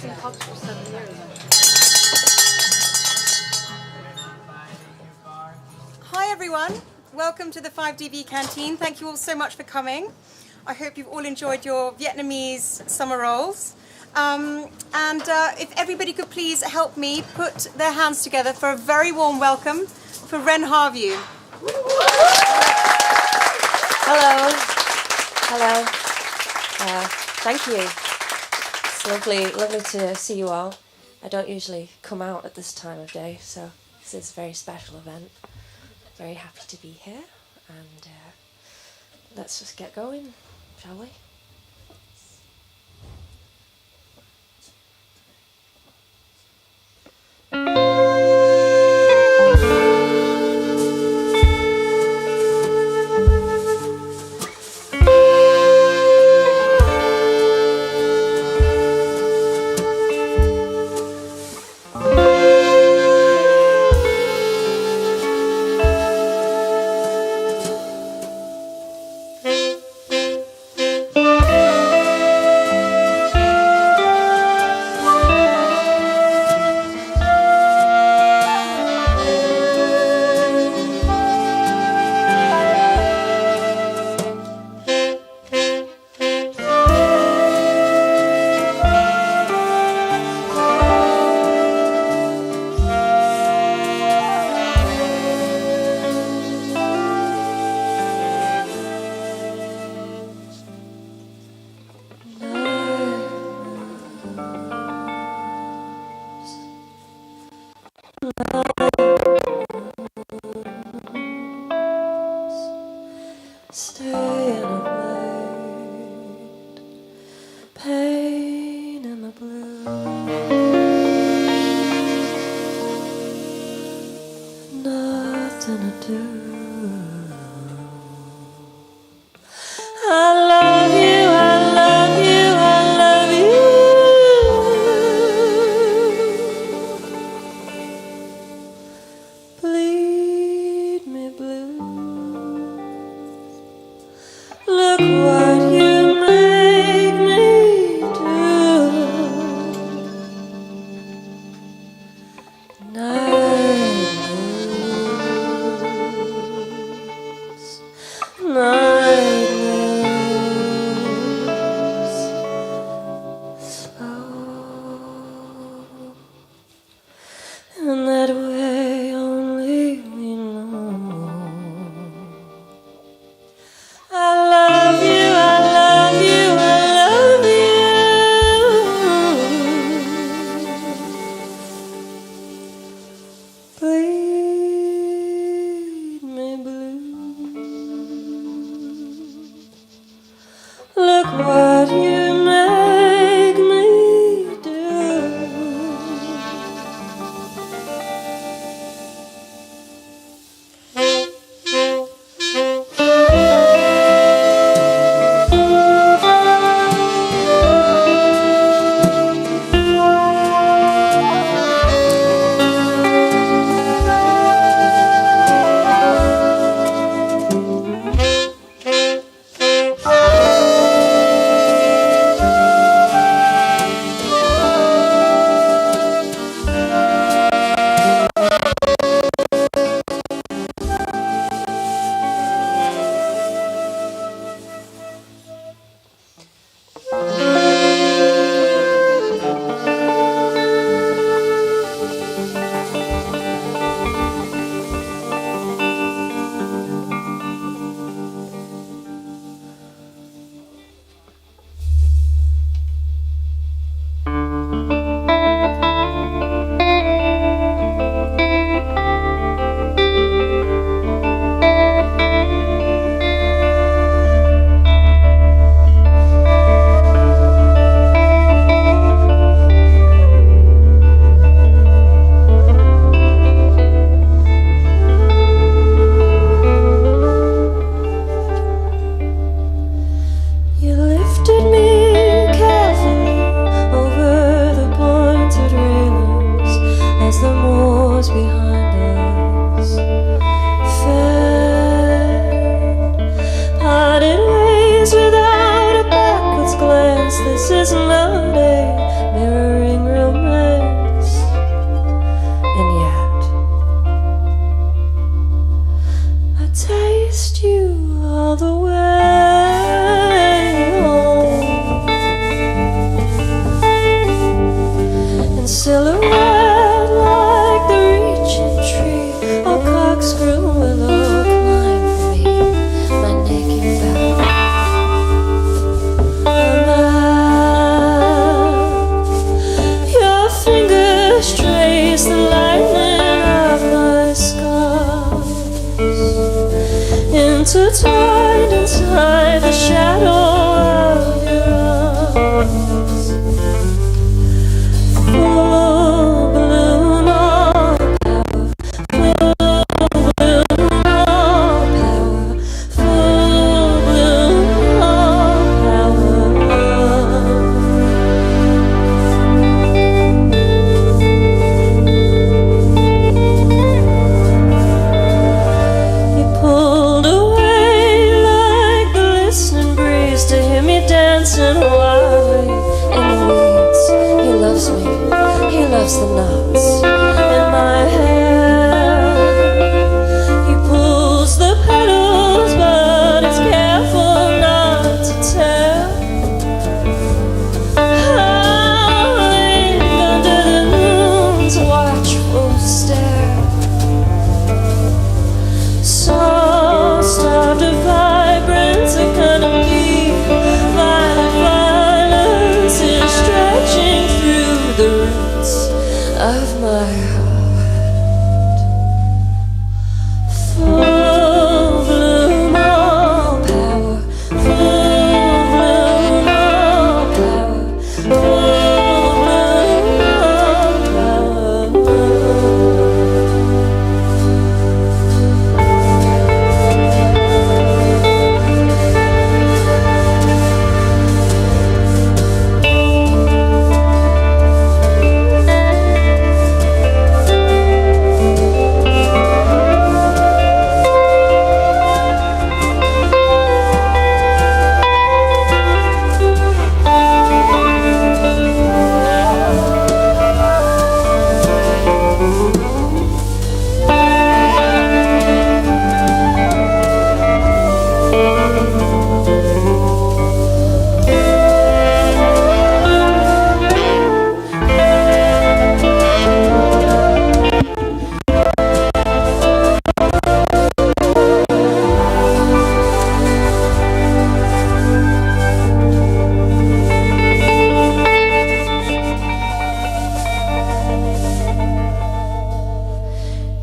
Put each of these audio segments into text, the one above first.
Pubs for 7 years. Hi everyone, welcome to the 5DB Canteen. Thank you all so much for coming. I hope you've all enjoyed your Vietnamese summer rolls. If everybody could please help me put their hands together for a very warm welcome for Ren Harvieu. Hello. Hello. Thank you. It's lovely to see you all. I don't usually come out at this time of day, so this is a very special event. Very happy to be here, and let's just get going, shall we? Staying up late, pain and the blue, nothing to do. I love you, I love you, I love you. Bleed me blue. Look what you make me do. Night moves, night moves, slow. And that way only we know. I love you, I love you, I love you. Bleed me blue. Look what you make me do. This is not a mirroring silhouette like the reaching tree, or corkscrew willow climb for me, my naked back. Your fingers trace the lightning of my scars, intertwined inside the shadow of your arms. Full bloom on power, full bloom on power, full bloom on power. You pulled away like the listening breeze to hear me dancing wildly in the weeds. He loves me, he loves the knots in my hair. He pulls the petals, but is careful not to tear. Howling under the moon's watchful stare. So starved of vibrance, a kind of deep violence is stretching through the roots of my heart. Full bloom all power, full bloom all power, full bloom all power.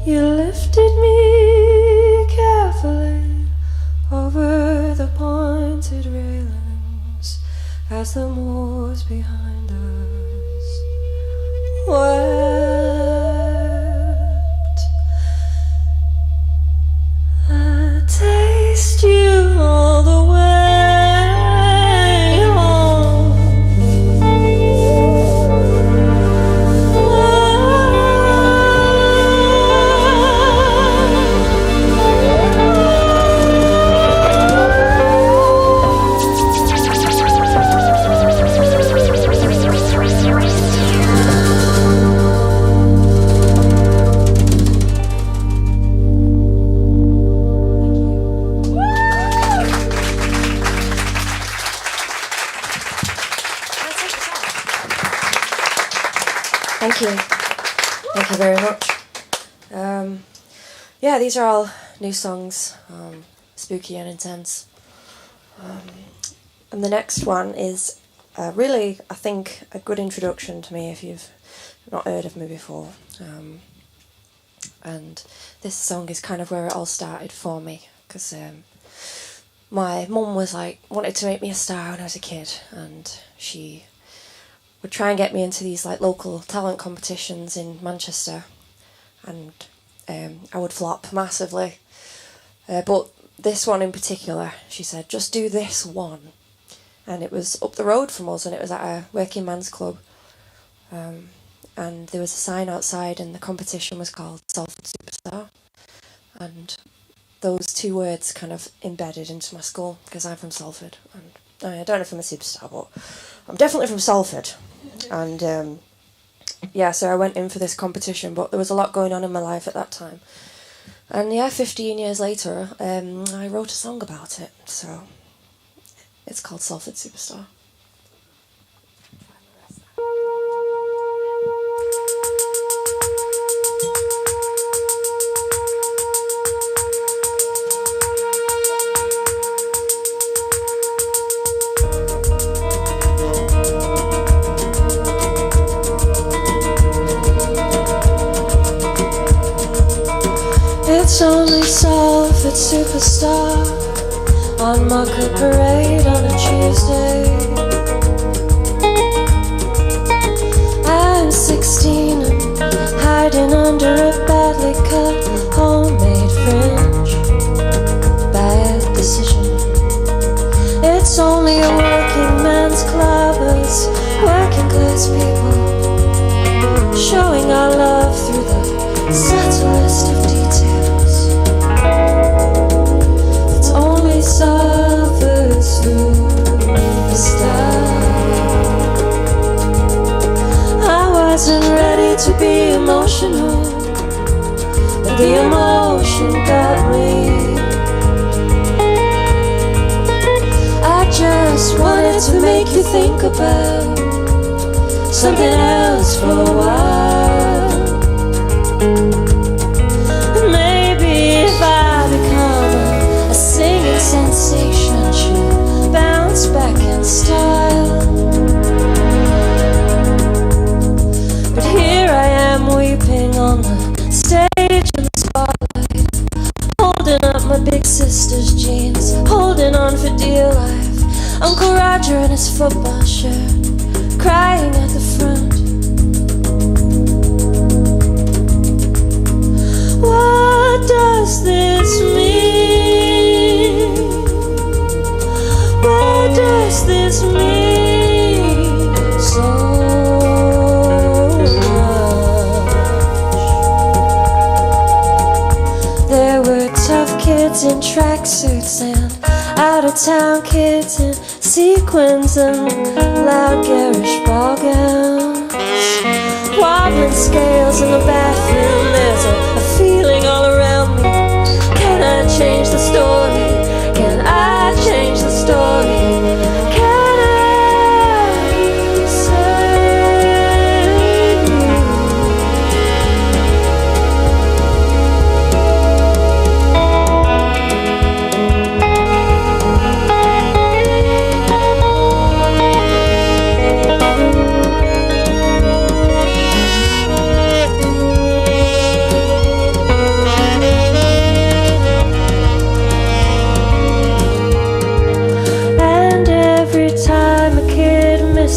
You lifted me carefully over the pointed railings as the moors behind us wept. I taste you all the way home. Thank you. Thank you very much. Yeah, these are all new songs, spooky and intense. And the next one is really, I think, a good introduction to me if you've not heard of me before. And this song is kind of where it all started for me, because my mum was like, wanted to make me a star when I was a kid, and she would try and get me into these like local talent competitions in Manchester, and I would flop massively. But this one in particular, she said, just do this one. And it was up the road from us, and it was at a working man's club. And there was a sign outside, and the competition was called Salford Superstar. And those two words kind of embedded into my skull, because I'm from Salford. And I don't know if I'm a superstar, but I'm definitely from Salford. And yeah, so I went in for this competition, but there was a lot going on in my life at that time. And yeah, 15 years later, I wrote a song about it. So it's called Salford Superstar. misfit superstar on market parade on a Tuesday. I'm 16 and hiding under a badly cut homemade fringe. Bad decision. It's only a working man's club, us working class people, showing our love through the subtlest of details. It's only suffered through the style. I wasn't ready to be emotional, but the emotion got me. I just wanted to make you think about something else for a while. Maybe if I become a singing sensation, she'll bounce back in style. But here I am weeping on the stage in the spotlight, holding up my big sister's jeans, holding on for dear life. Uncle Roger in his football shirt, crying at the front. What does this mean? What does this mean so much? There were tough kids in tracksuits and out-of-town kids in sequins and loud garish ball gowns, wobbling scales in the bathroom. There's a feeling all around me. Can I change the story? Can I change the story? Can I save you?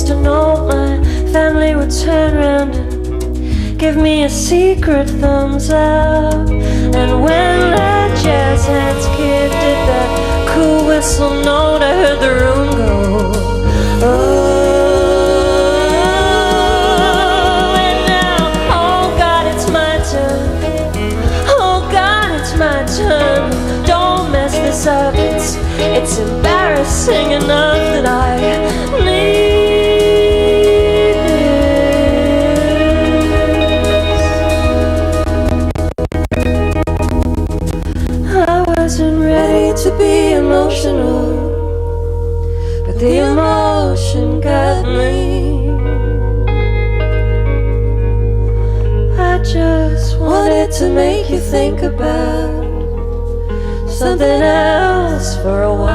To know my family would turn around and give me a secret thumbs up. And when that jazz hands kid did that cool whistle note, I heard the room go, oh. And now, oh God, it's my turn. Oh God, it's my turn. Don't mess this up. It's embarrassing enough that I need. To be emotional, but the emotion got me. I just wanted to make you think about something else for a while.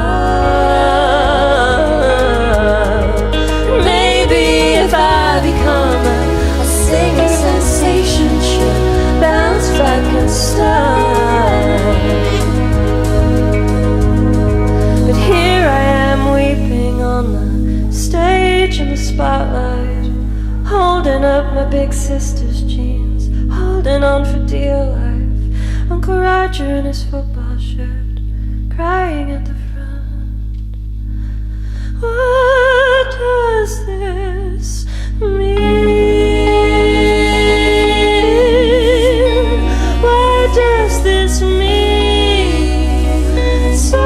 Maybe if I become a singing sensation, she'll bounce back in style. In the spotlight, holding up my big sister's jeans, holding on for dear life. Uncle Roger in his football shirt, crying at the front. What does this mean? What does this mean so?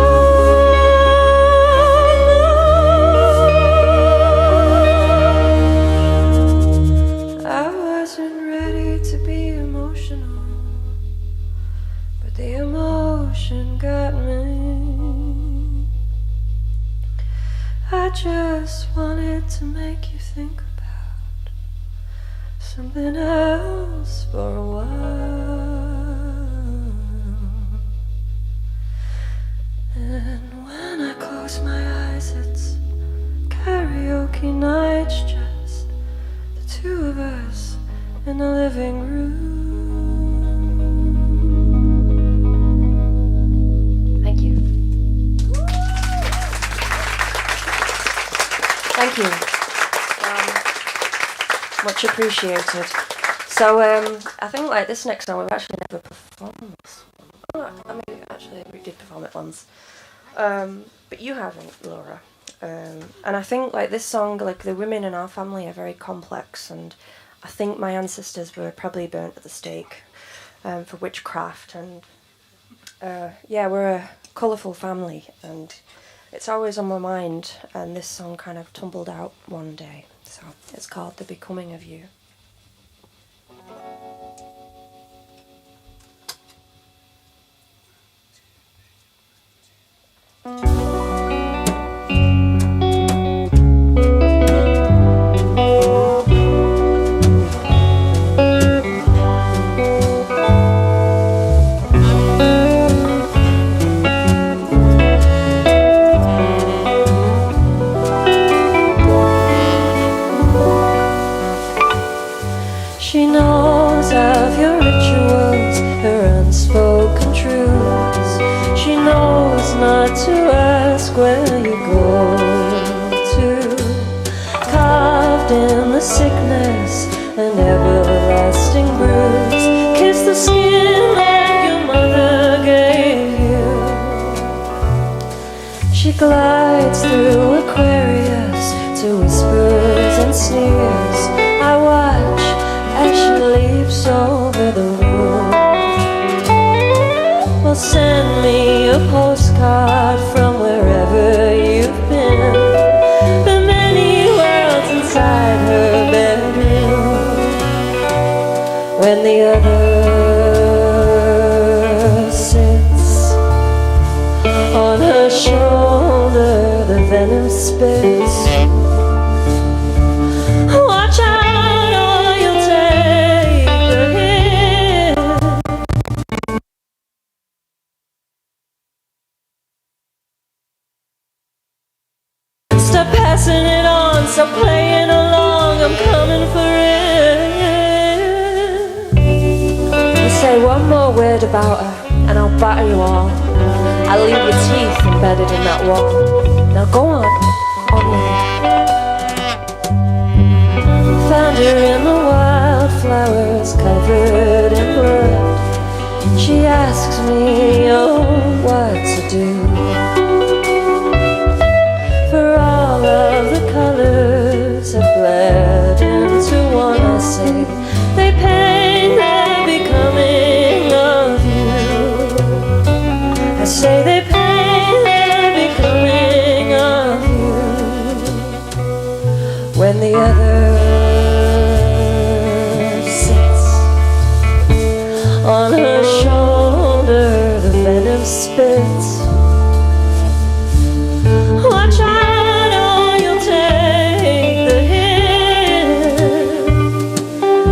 The emotion got me. I just wanted to make you think about something else for a while. And when I close my eyes, it's karaoke nights, just the two of us in the living room. Thank you. Much appreciated. So I think like this next song we've actually never performed this one. Oh, I mean, actually we did perform it once. But you haven't, Laura. And I think like this song, like the women in our family are very complex, and I think my ancestors were probably burnt at the stake for witchcraft, and yeah, we're a colourful family, and it's always on my mind, and this song kind of tumbled out one day. So it's called The Becoming of You. She knows of your rituals, her unspoken truths. She knows not to ask where you go to. Carved in the sickness, an everlasting bruise. Kiss the skin that your mother gave you. She glides through Aquarius to whispers and sneers. I watch as she leaps over the room. Well, send me a postcard from wherever you've been. The many worlds inside her bedroom. When the other sits on her shoulder, the venom spits. Watch out or you'll take the hit. Stop passing it on, stop playing along, I'm coming for it. You say one more word about her and I'll batter you all. I'll leave your teeth embedded in that wall. Now go on with it. Found her in the wildflowers covered in blood. She asks me, oh, what to do. For all of the colors have bled into one, I say. They paint the becoming of you. I say they paint the becoming of you. When the other on her shoulder, the venom spits. Watch out or you'll take the hit.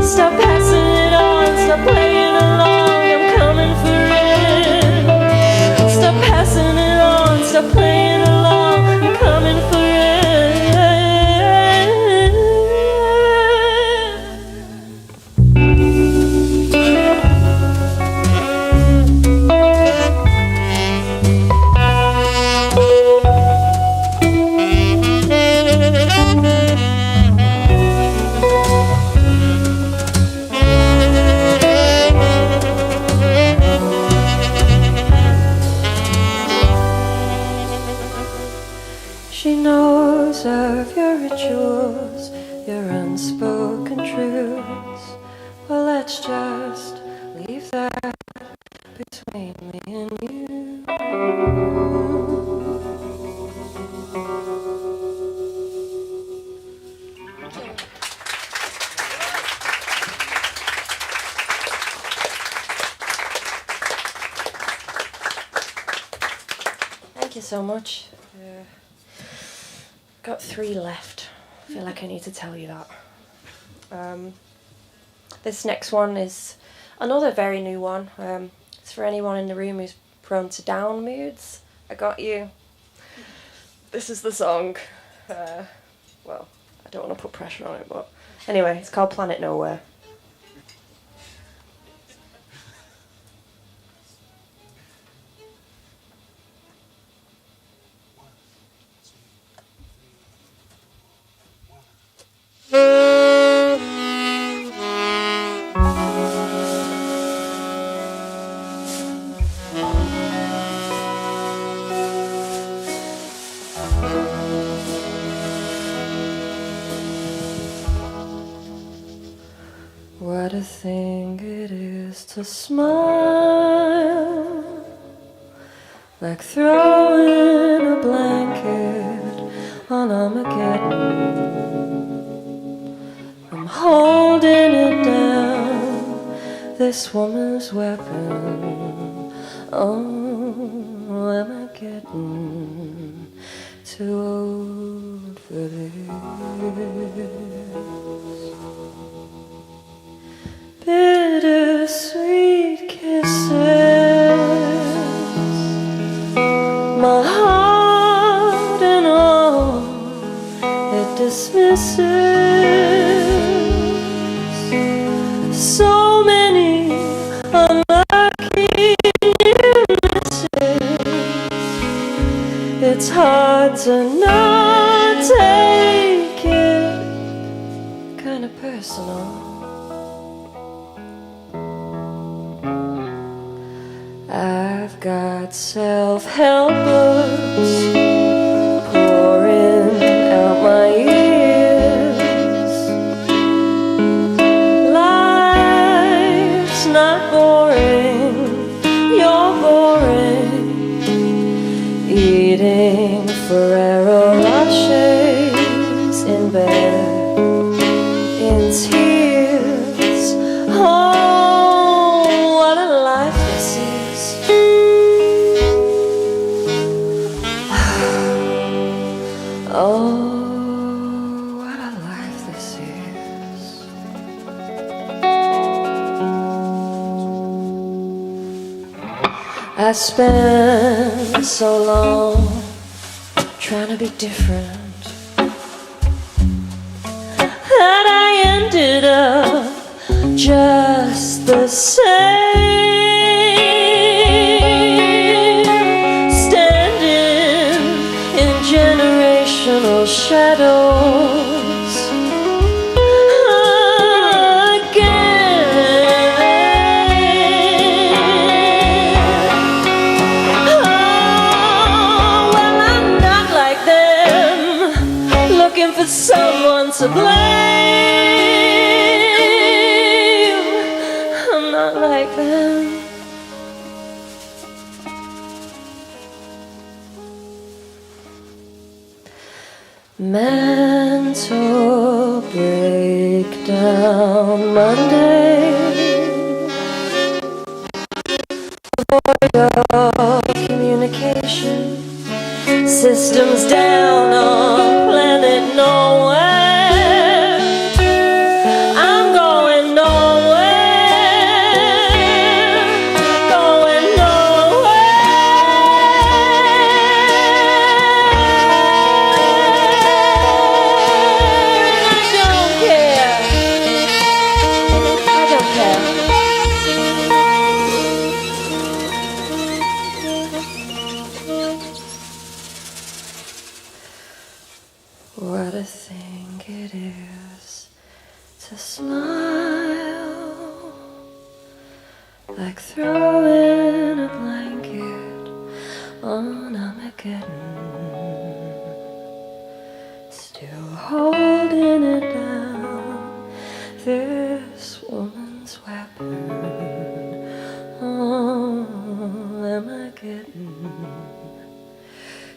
Stop passing it on, stop playing along, I'm coming for it. Stop passing it on, stop playing along, I'm coming for it. She knows of your rituals, your unspoken truths. Well, let's just leave that between me and you. Thank you so much. Got 3 left. I feel like I need to tell you that. This next one is another very new one. It's for anyone in the room who's prone to down moods. I got you. This is the song. Well, I don't want to put pressure on it, but anyway, it's called Planet Nowhere. What a thing it is to smile, like throwing a blanket on Armageddon. I'm holding it down, this woman's weapon. Oh, am I getting too old for this? Bittersweet kisses, my heart and all it dismisses. So many unlucky misses. It's hard to not take it kind of personal. I've got self-help books pouring out my ears. Life's not boring, you're boring. Eating Ferrero Rochers in bed, in tears. Oh, what a life this is. Oh, what a life this is. I spent so long trying to be different that I ended up just the same, standing in generational shadows again. Oh, well, I'm not like them, looking for someone to blame. I'm not like them. Mental breakdown Monday, void of communication, systems down on planet nowhere. I'm going nowhere, going What a thing it is to smile, like throwing a blanket on Armageddon, still holding it down, this woman's weapon. Oh, am I getting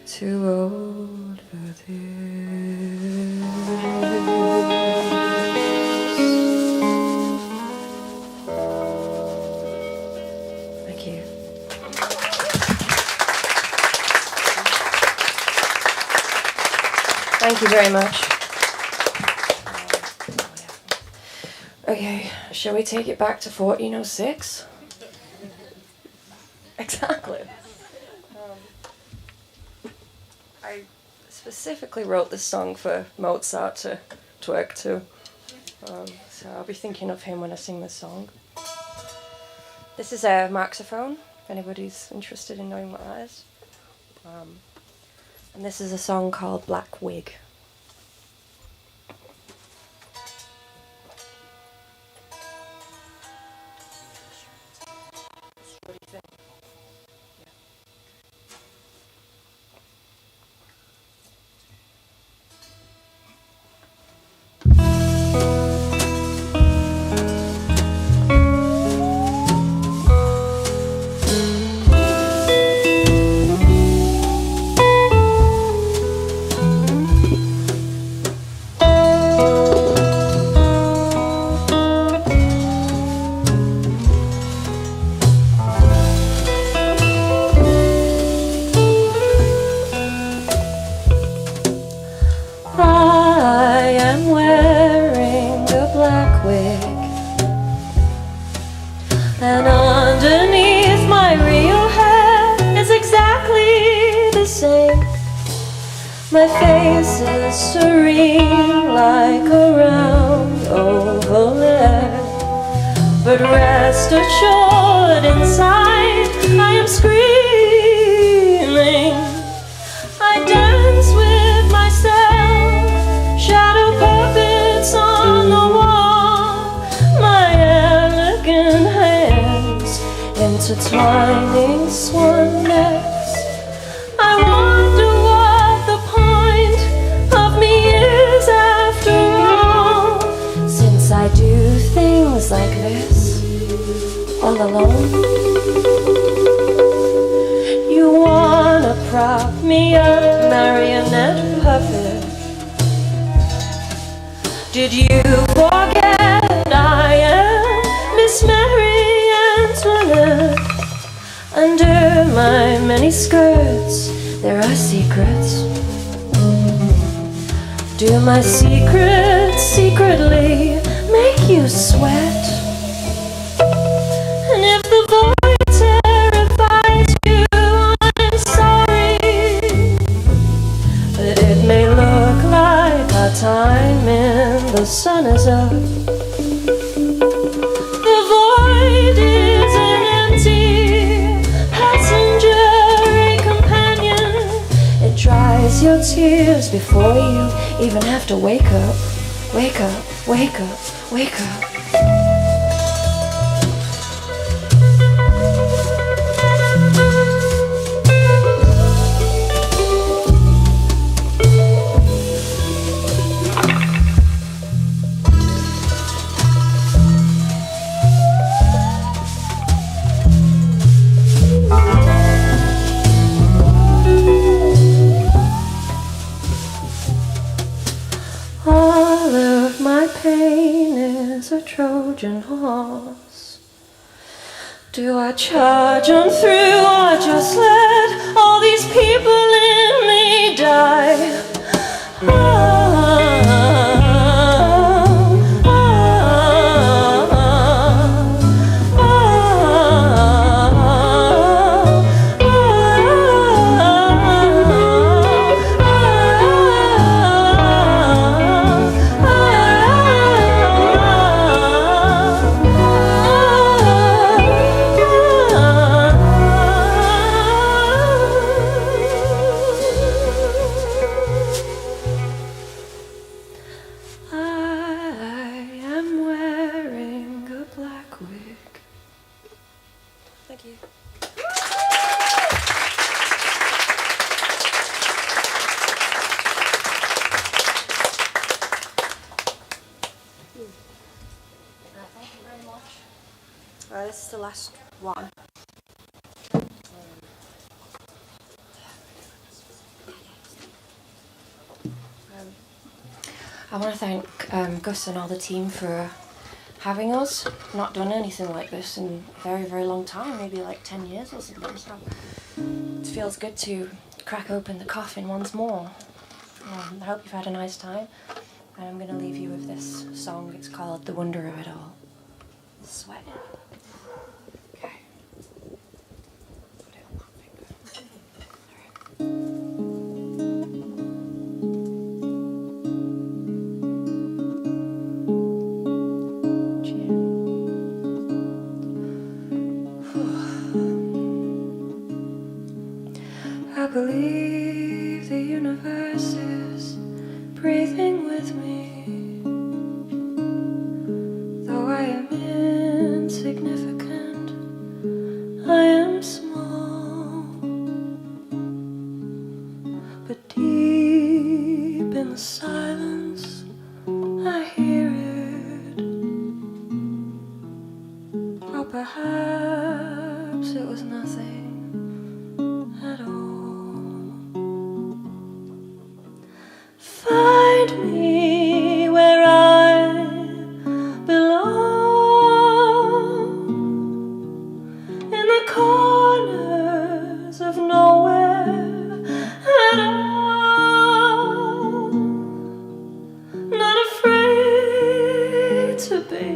too old for this? Thank you. Thank you very much. Okay, shall we take it back to 1406? Exactly. I specifically wrote this song for Mozart to twerk to, so I'll be thinking of him when I sing this song. This is a saxophone, if anybody's interested in knowing what that is. And this is a song called Black Wig. What do you think? And underneath my real hair is exactly the same. My face is serene like a round oval egg. But rest assured, inside I am screaming. I dance with myself, shadow puppets on the wall. My elegant hands intertwining swan necks. I wonder what the point of me is after all, since I do things like this all alone. You wanna prop me up, marionette puppet? Did you forget I am Miss Mary Antoinette? Under my many skirts there are secrets. Do my secrets secretly make you sweat? And if the void terrifies you, I'm sorry, but it may look like our time in the sun is up. The void is an empty passenger, a companion. It dries your tears before you even have to wake up. Wake up, wake up, wake up. All of my pain is a Trojan horse. Do I charge on through or just let all these people in me die? Thank you. Thank you very much. This is the last one. I want to thank Gus and all the team for having us. Not done anything like this in a very, very long time, maybe like 10 years or something. So it feels good to crack open the coffin once more. I hope you've had a nice time. And I'm going to leave you with this song. It's called The Wonder of It All. Sweat. Okay. Put it on that finger. I believe the universe is breathing with me, though I am insignificant, I am small, but deep in the silence I hear it, or perhaps it was nothing at all. Find me where I belong, in the corners of nowhere at all, not afraid to be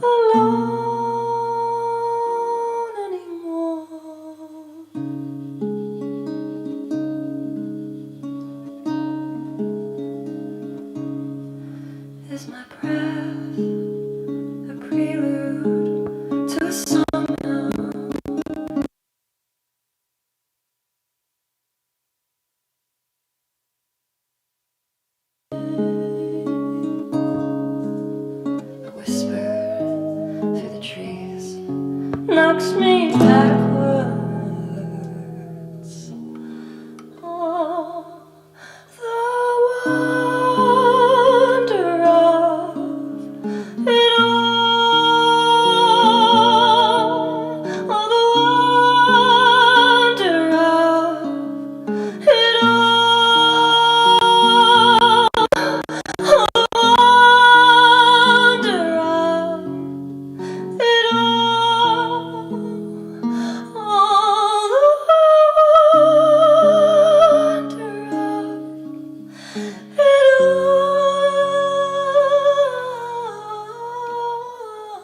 alone.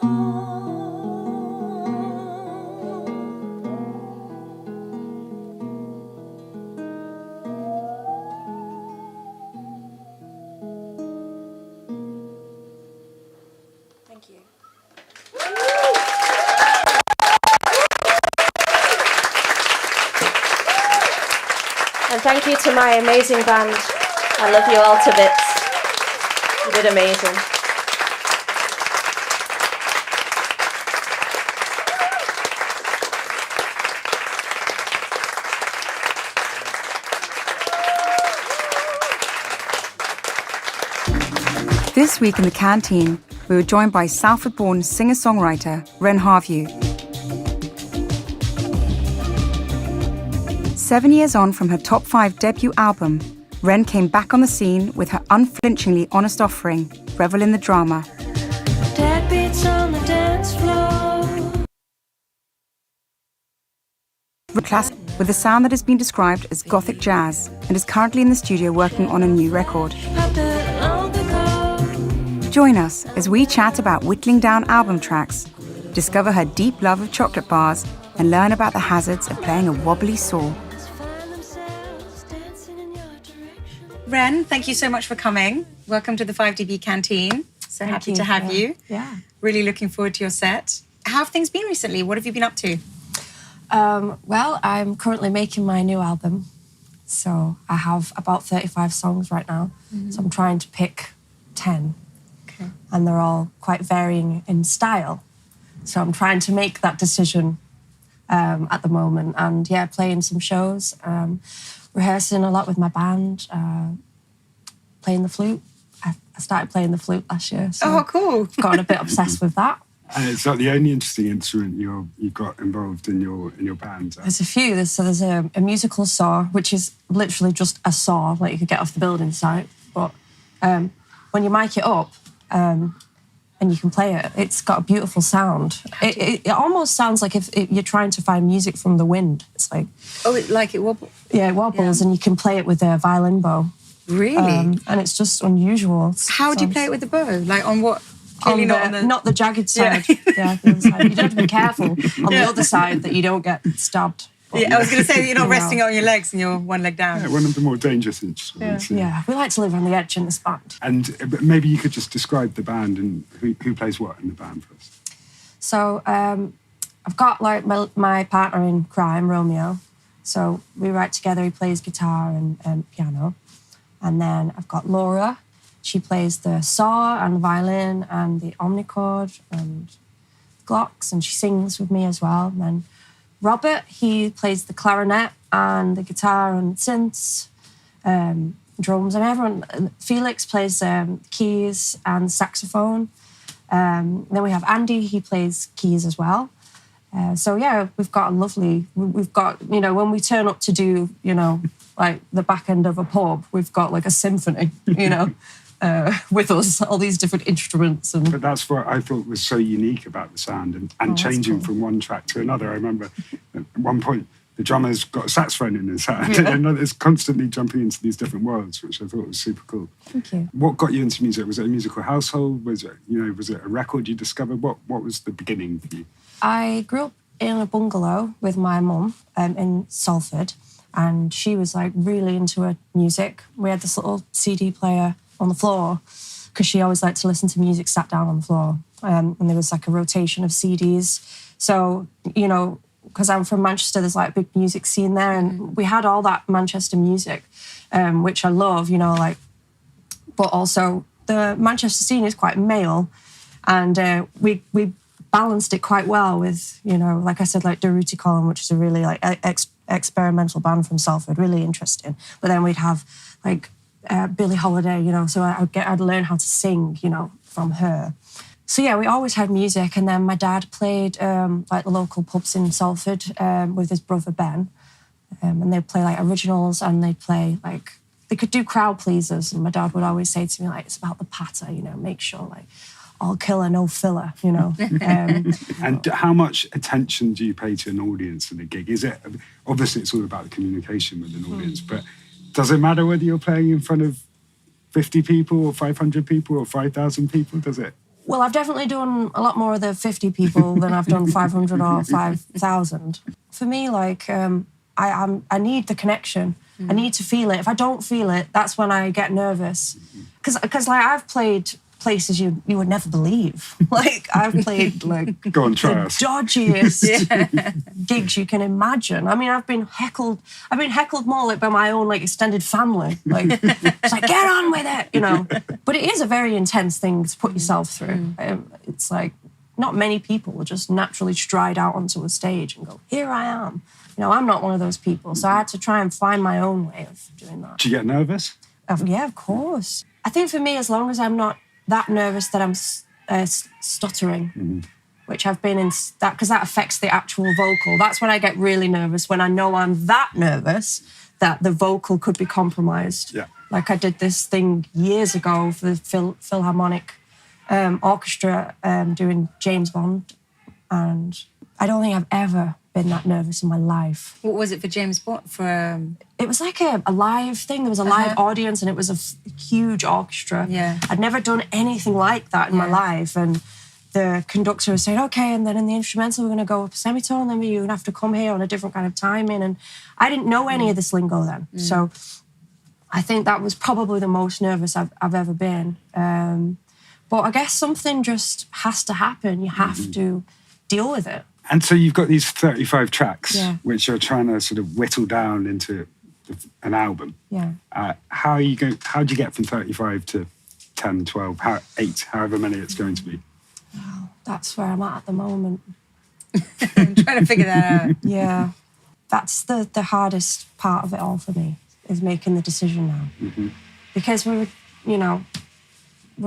Thank you. And thank you to my amazing band. I love you all to bits. You did amazing. This week in the canteen, we were joined by Salford-born singer-songwriter Ren Harvieu. 7 years on from her top 5 debut album, Ren came back on the scene with her unflinchingly honest offering, Revel in the Drama. Deadbeats on the dance floor. Classic with a sound that has been described as gothic jazz and is currently in the studio working on a new record. Join us as we chat about whittling down album tracks, discover her deep love of chocolate bars, and learn about the hazards of playing a wobbly saw. Ren, thank you so much for coming. Welcome to the 5DB Canteen. So happy to have you. Yeah. Really looking forward to your set. How have things been recently? What have you been up to? Well, I'm currently making my new album. So I have about 35 songs right now. Mm-hmm. So I'm trying to pick 10. Okay. And they're all quite varying in style. So I'm trying to make that decision at the moment. And yeah, playing some shows, rehearsing a lot with my band, playing the flute. I started playing the flute last year. So cool. I've gotten a bit obsessed with that. And it's not the only interesting instrument you've got involved in your band. There's a few. There's a musical saw, which is literally just a saw, like you could get off the building site. But when you mic it up and you can play it, it's got a beautiful sound. It almost sounds like if you're trying to find music from the wind. It's like... Oh, it wobbles? Yeah, it wobbles, and you can play it with a violin bow. Really? And it's just unusual. How do you play it with the bow? Like on what? Not the jagged side. Yeah, the other side. You don't have to be careful on the other side that you don't get stabbed. Yeah, I was going to say that you're not resting on your legs and you're one leg down. Yeah, one of the more dangerous instruments. Yeah, we like to live on the edge in this band. And maybe you could just describe the band and who plays what in the band for us. So I've got like my partner in crime, Romeo. So we write together. He plays guitar and piano. And then I've got Laura. She plays the saw and the violin and the omnichord and glocks, and she sings with me as well. And then Robert, he plays the clarinet and the guitar and synths, drums, and everyone. Felix plays keys and saxophone. Then we have Andy, he plays keys as well. So yeah, we've got when we turn up to do, like the back end of a pub, we've got like a symphony, with us, all these different instruments. But that's what I thought was so unique about the sound and changing from one track to another. I remember at one point the drummer's got a saxophone in his hand and it's constantly jumping into these different worlds, which I thought was super cool. Thank you. What got you into music? Was it a musical household? Was it a record you discovered? What was the beginning for you? I grew up in a bungalow with my mum in Salford, and she was like really into her music. We had this little CD player on the floor because she always liked to listen to music sat down on the floor. And there was like a rotation of CDs. So, because I'm from Manchester, there's like a big music scene there. And we had all that Manchester music, which I love, but also the Manchester scene is quite male. And we balanced it quite well with, like I said, like Durruti Column, which is a really like experimental band from Salford, really interesting. But then we'd have like Billie Holiday, so I'd learn how to sing, from her. So yeah, we always had music, and then my dad played like the local pubs in Salford with his brother Ben, and they'd play like originals, and they'd play like, they could do crowd pleasers, and my dad would always say to me like, it's about the patter, make sure like all killer, no filler, And how much attention do you pay to an audience in a gig? Is it, obviously it's all about the communication with an audience, but does it matter whether you're playing in front of 50 people or 500 people or 5,000 people, does it? Well, I've definitely done a lot more of the 50 people than I've done 500 or 5,000. For me, like, I need the connection. I need to feel it. If I don't feel it, that's when I get nervous. Because like, I've played places you would never believe. Like, I've played like Go on, try the us. dodgiest gigs you can imagine. I mean, I've been heckled more like by my own like extended family. Like, it's like, get on with it, you know. But it is a very intense thing to put yourself through. It's like, not many people will just naturally stride out onto a stage and go, here I am. You know, I'm not one of those people. So I had to try and find my own way of doing that. Do you get nervous? Yeah, of course. I think for me, as long as I'm not that nervous that I'm stuttering, which I've been in, that because that affects the actual vocal. That's when I get really nervous, when I know I'm that nervous that the vocal could be compromised. Yeah. Like I did this thing years ago for the Philharmonic Orchestra doing James Bond, and I don't think I've ever been that nervous in my life. What was it for James Bond? It was like a live thing. There was a live audience and it was a huge orchestra. Yeah. I'd never done anything like that in my life. And the conductor was saying, okay, and then in the instrumental, we're going to go up a semitone, and then you're going to have to come here on a different kind of timing. And I didn't know any of this lingo then. So I think that was probably the most nervous I've ever been. But I guess something just has to happen. You have to deal with it. And so you've got these 35 tracks, Yeah. which you're trying to sort of whittle down into an album. Yeah. How do you get from 35 to 10, 12, 8, however many it's going to be? Well, that's where I'm at the moment. I'm trying to figure that out. Yeah. That's the hardest part of it all for me, is making the decision now. Because we're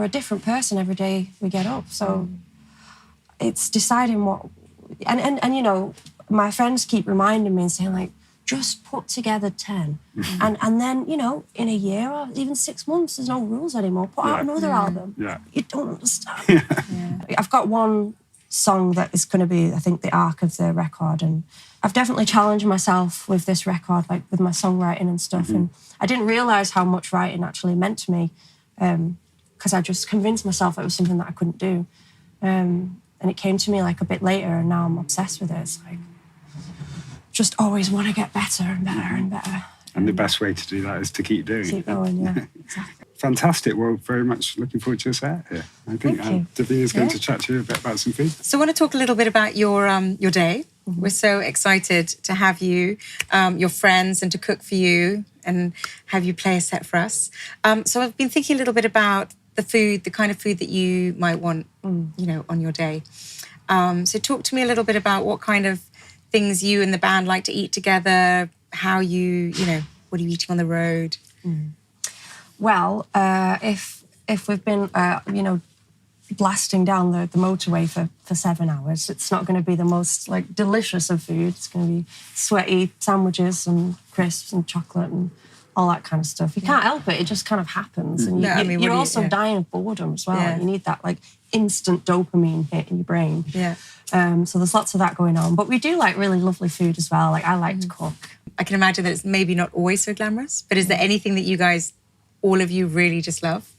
a different person every day we get up. So it's deciding what... And you know, my friends keep reminding me and saying, like, just put together 10. And then, you know, in a year or even 6 months, there's no rules anymore. Put out another album. Yeah. You don't understand. I've got one song that is going to be, I think, the arc of the record. And I've definitely challenged myself with this record, like with my songwriting and stuff. And I didn't realise how much writing actually meant to me, because I just convinced myself it was something that I couldn't do. And it came to me like a bit later, and now I'm obsessed with it. It's like, just always want to get better and better and better. And the best way to do that is to keep doing it. Keep going, yeah, exactly. Fantastic. Well, very much looking forward to your set here. I think Davina's going to chat to you a bit about some food. So I want to talk a little bit about your day. We're so excited to have you, your friends, and to cook for you and have you play a set for us. So I've been thinking a little bit about the food, the kind of food that you might want, you know, on your day. So talk to me a little bit about what kind of things you and the band like to eat together, how you know, what are you eating on the road? Well, if we've been, you know, blasting down the motorway for 7 hours, it's not going to be the most, like, delicious of food. It's going to be sweaty sandwiches and crisps and chocolate and all that kind of stuff. You can't help it. It just kind of happens. And you're also dying of boredom as well. Yeah. You need that, like, instant dopamine hit in your brain. Yeah. So there's lots of that going on. But we do like really lovely food as well. Like, I like to cook. I can imagine that it's maybe not always so glamorous, but is there anything that you guys, all of you, really just love?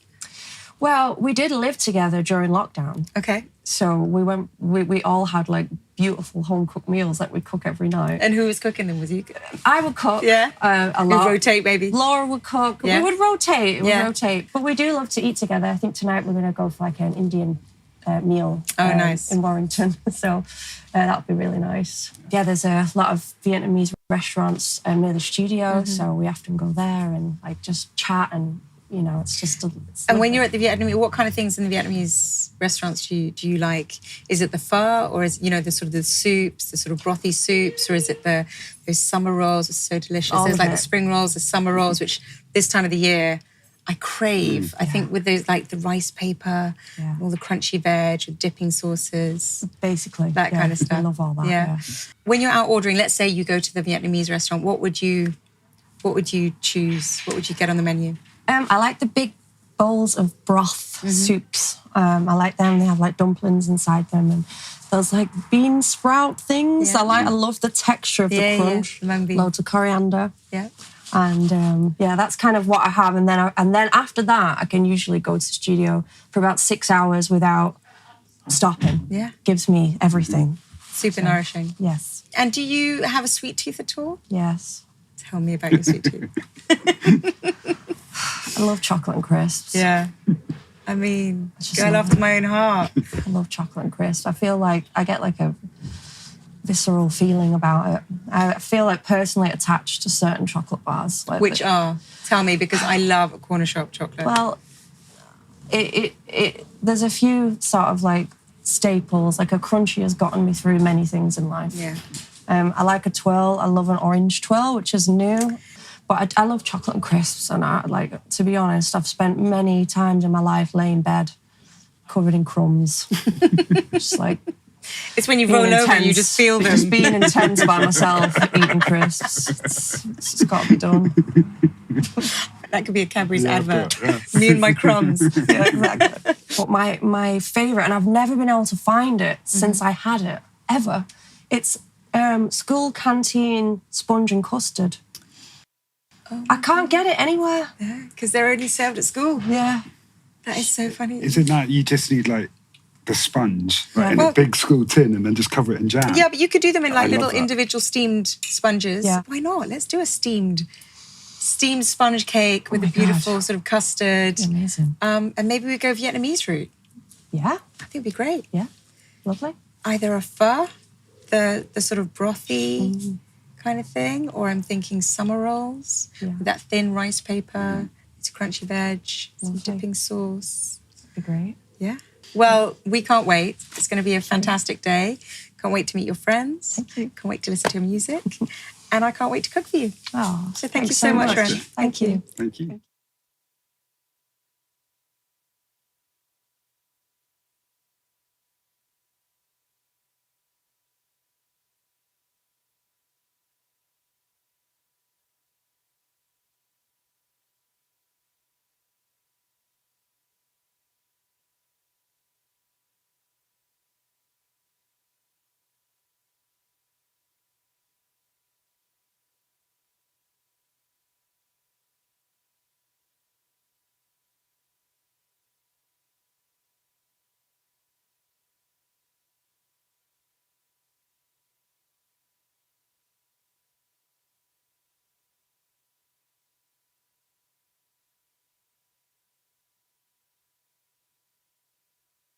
Well, we did live together during lockdown. Okay. So we all had, like, beautiful home-cooked meals that we'd cook every night. And who was cooking them? Was you? I would cook. Yeah. A lot. You'd rotate, maybe. Laura would cook. Yeah. We would rotate. But we do love to eat together. I think tonight we're going to go for, like, an Indian meal. Nice. In Warrington. So that would be really nice. Yeah, there's a lot of Vietnamese restaurants near the studio. So we often go there and, like, just chat and, you know, it's just... And when you're at the Vietnamese, what kind of things in the Vietnamese restaurants do you like? Is it the pho, or is, you know, the sort of the soups, the sort of brothy soups, or is it those summer rolls? It's so delicious. There's like the spring rolls, the summer rolls, which this time of the year I crave. I think with those, like the rice paper, all the crunchy veg with dipping sauces. Basically. That kind of stuff. I love all that, yeah. When you're out ordering, let's say you go to the Vietnamese restaurant, what would you choose? What would you get on the menu? I like the big bowls of broth soups. I like them. They have, like, dumplings inside them and those, like, bean sprout things. Yeah. I love the texture of the crunch. Yeah. Loads of coriander. Yeah. And that's kind of what I have. And then after that, I can usually go to the studio for about 6 hours without stopping. Yeah. Gives me everything. Super nourishing. Yes. And do you have a sweet tooth at all? Yes. Tell me about your sweet tooth. I love chocolate and crisps. Yeah. I mean, just girl love after my own heart. I love chocolate and crisps. I feel like I get like a visceral feeling about it. I feel like personally attached to certain chocolate bars. Like Which are? Tell me, because I love a corner shop chocolate. Well, there's a few sort of like staples. Like a crunchy has gotten me through many things in life. Yeah. I like a twirl. I love an orange twirl, which is new. But I love chocolate and crisps. And to be honest, I've spent many times in my life laying in bed covered in crumbs. Just like... It's when you roll over and you just feel them. Just being intense by myself, eating crisps. It's got to be done. That could be a Cadbury's advert. Me and my crumbs. Yeah, exactly. But my favourite, and I've never been able to find it since I had it, ever, it's school canteen sponge and custard. Oh, I can't get it anywhere. Yeah, because they're only served at school. Yeah. That is so funny. Isn't that you just need like the sponge in Well, a big school tin and then just cover it in jam? Yeah, but you could do them in like I little love that. individual steamed sponges. Yeah. Why not? Let's do a steamed sponge cake with my a beautiful God. sort of custard. Amazing. And maybe we go Vietnamese route. Yeah. I think it'd be great. Yeah. Lovely. Either a pho, the sort of brothy kind of thing, or I'm thinking summer rolls with that thin rice paper. It's crunchy veg, some Lovely. dipping sauce. That'd be great. Yeah. Well, we can't wait. It's going to be a fantastic day. Can't wait to meet your friends. Thank you. Can't wait to listen to your music. And I can't wait to cook for you. Oh, So thank you thanks so much, Ren. Thank you. Thank you.